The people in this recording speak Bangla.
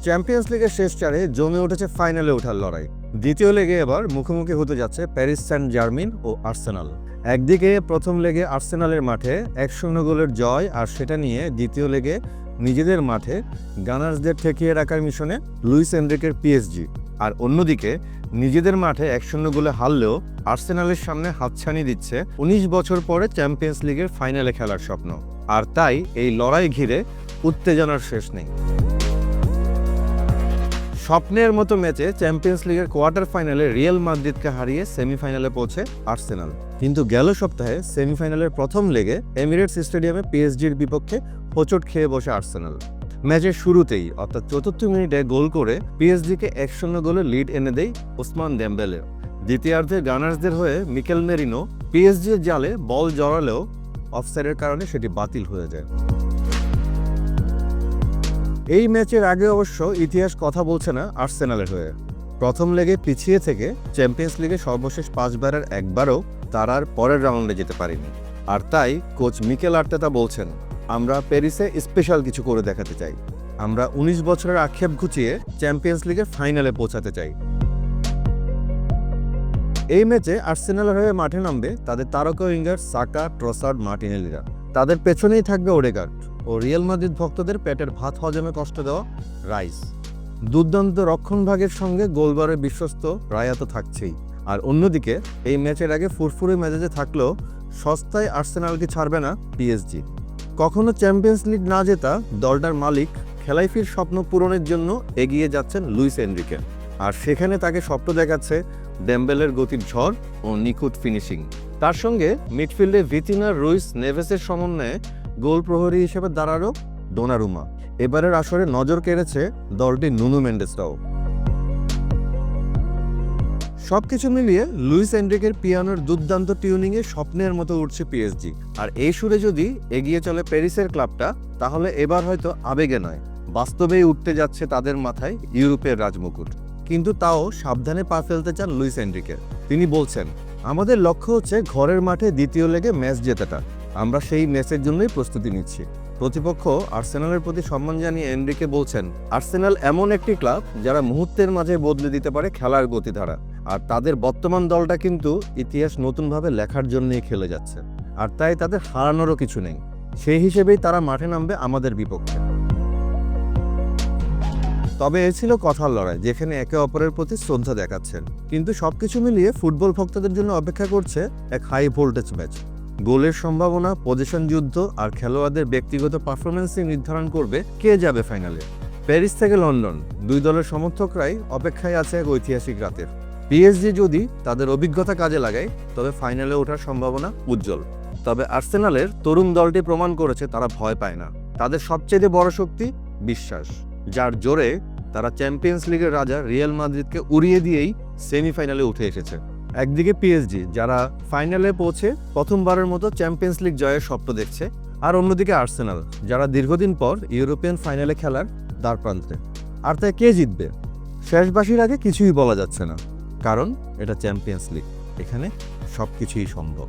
চ্যাম্পিয়ন্স লিগের শেষ চারে জমে উঠেছে ফাইনালে ওঠার লড়াই। দ্বিতীয় লেগে এবার মুখোমুখি হতে যাচ্ছে প্যারিস সেন্ট জার্মেন ও আর্সেনাল। একদিকে প্রথম লেগে আর্সেনালের মাঠে 1-0 গোলের জয়, আর সেটা নিয়ে দ্বিতীয় লেগে নিজেদের মাঠে গানার্সদের ঠেকিয়ে রাখার মিশনে লুইস এনরিকের পিএসজি। আর অন্যদিকে নিজেদের মাঠে 1-0 গোলে হারলেও আর্সেনালের সামনে হাতছানি দিচ্ছে 19 বছর পরে চ্যাম্পিয়ন্স লিগের ফাইনালে খেলার স্বপ্ন। আর তাই এই লড়াই ঘিরে উত্তেজনার শেষ নেই। স্বপ্নের মতো ম্যাচে চ্যাম্পিয়ন্স লিগের কোয়ার্টার ফাইনালে রিয়াল মাদ্রিদকে হারিয়ে সেমিফাইনালে পৌঁছে আর্সেনাল। কিন্তু গেল সপ্তাহে সেমিফাইনালের প্রথম লেগে এমিরেটস স্টেডিয়ামে পিএসজির বিপক্ষে হোঁচট খেয়ে বসে আর্সেনাল। ম্যাচের শুরুতেই অর্থাৎ ৪৪ মিনিটে গোল করে পিএসজিকে 1-0 গোলে লিড এনে দেয় ওসমান দেমবেলে। দ্বিতীয়ার্ধে গানার্সদের হয়ে মিকেল মেরিনো পিএসজির জালে বল জড়ালেও অফসাইডের কারণে সেটি বাতিল হয়ে যায়। এই ম্যাচের আগে অবশ্য ইতিহাস কথা বলছে না আর্সেনালের হয়ে। প্রথম লেগে পিছিয়ে থেকে চ্যাম্পিয়ন্স লিগে সর্বশেষ 5 বারের একবারও তারা আর পরের রাউন্ডে যেতে পারেনি। আর তাই কোচ মিকেল আর্তেতা বলছেন, আমরা প্যারিসে স্পেশাল কিছু করে দেখাতে চাই। আমরা 19 বছরের আক্ষেপ ঘুচিয়ে চ্যাম্পিয়ন্স লিগের ফাইনালে পৌঁছাতে চাই। এই ম্যাচে আর্সেনালের হয়ে মাঠে নামবে তাদের তারকা উইঙ্গার সাকা, ট্রসার্ড, মার্টিনেলিরা। তাদের পেছনেই থাকবে ওডেগার্ড ও রিয়াল মাদ্রিদ ভক্তদের পেটের ভাত হজমে কষ্ট দেওয়া রাইস। দুর্দান্ত রক্ষণভাগের সঙ্গে গোলবারের বিশ্বস্ত রায়া তো থাকছেই। আর অন্যদিকে এই ম্যাচের আগে ফুরফুরে মেজাজে থাকলেও সস্তায় আর্সেনালকে ছাড়বে না পিএসজি। কখনো চ্যাম্পিয়ন্স লিগ না জেতা দলটার মালিক খেলাইফির স্বপ্ন পূরণের জন্য এগিয়ে যাচ্ছেন লুইস এনরিকে। আর সেখানে তাকে স্বপ্ন দেখাচ্ছে ডেম্বেলের গতির ঝড় ও নিখুঁত ফিনিশিং। তার সঙ্গে মিডফিল্ডে ভিতিনা, রুইস, নেভেসের সমন্বয়ে গোল প্রহরী হিসেবে দাঁড়ালো ডোনারুমা। এবারের আসরে নজর কেড়েছে দলটির নুনো মেন্ডেসরাও। সবকিছু মিলিয়ে লুইস এনরিকের পিয়ানোর দুর্দান্ত টিউনিংয়ে স্বপ্নের মতো উঠছে পিএসজি। আর এই সুরে যদি এগিয়ে চলে প্যারিসের ক্লাবটা, তাহলে এবার হয়তো আবেগে নয়, বাস্তবেই উঠতে যাচ্ছে তাদের মাথায় ইউরোপের রাজমুকুট। কিন্তু তাও সাবধানে পা ফেলতে চান লুইস এনরিকে। তিনি বলছেন, আমাদের লক্ষ্য হচ্ছে ঘরের মাঠে দ্বিতীয় লেগে ম্যাচ জেতাটা। আমরা সেই ম্যাচের জন্যই প্রস্তুতি নিচ্ছি। প্রতিপক্ষ আর্সেনালের প্রতি সম্মান জানিয়ে এনরিকে বলছেন, আর্সেনাল এমন একটি ক্লাব যারা মুহূর্তের মাঝে বদলে দিতে পারে খেলার গতিধারা। আর তাদের বর্তমান দলটা কিন্তু ইতিহাস নতুনভাবে লেখার জন্যই খেলে যাচ্ছে। আর তাই তাদের হারানোরও কিছু নেই। সেই হিসেবেই তারা মাঠে নামবে আমাদের বিপক্ষে। তবে এ ছিল কথার লড়াই, যেখানে একে অপরের প্রতি শ্রদ্ধা দেখাচ্ছেন। কিন্তু সবকিছু মিলিয়ে ফুটবল ভক্তদের জন্য অপেক্ষা করছে এক হাই ভোল্টেজ ম্যাচ। গোলের সম্ভাবনা, পজিশন যুদ্ধ আর খেলোয়াড়দের ব্যক্তিগত পারফরমেন্সই নির্ধারণ করবে কে যাবে ফাইনালে। প্যারিস থেকে লন্ডন, দুই দলের সমর্থকরাই অপেক্ষায় আছে এক ঐতিহাসিক রাতের। পিএসজি যদি তাদের অভিজ্ঞতা কাজে লাগায়, তবে ফাইনালে ওঠার সম্ভাবনা উজ্জ্বল। তবে আর্সেনালের তরুণ দলটি প্রমাণ করেছে তারা ভয় পায় না। তাদের সবচেয়ে বড় শক্তি বিশ্বাস, যার জোরে তারা চ্যাম্পিয়ন্স লিগের রাজা রিয়াল মাদ্রিদকে উড়িয়ে দিয়েই সেমিফাইনালে উঠে এসেছে। একদিকে পিএসজি, যারা ফাইনালে পৌঁছে প্রথমবারের মতো চ্যাম্পিয়ন্স লিগ জয়ের স্বপ্ন দেখছে, আর অন্যদিকে আর্সেনাল, যারা দীর্ঘদিন পর ইউরোপিয়ান ফাইনালে খেলার দ্বারপ্রান্তে। আর তাই কে জিতবে শেষবাসীর আগে কিছুই বলা যাচ্ছে না, কারণ এটা চ্যাম্পিয়ন্স লিগ, এখানে সবকিছুই সম্ভব।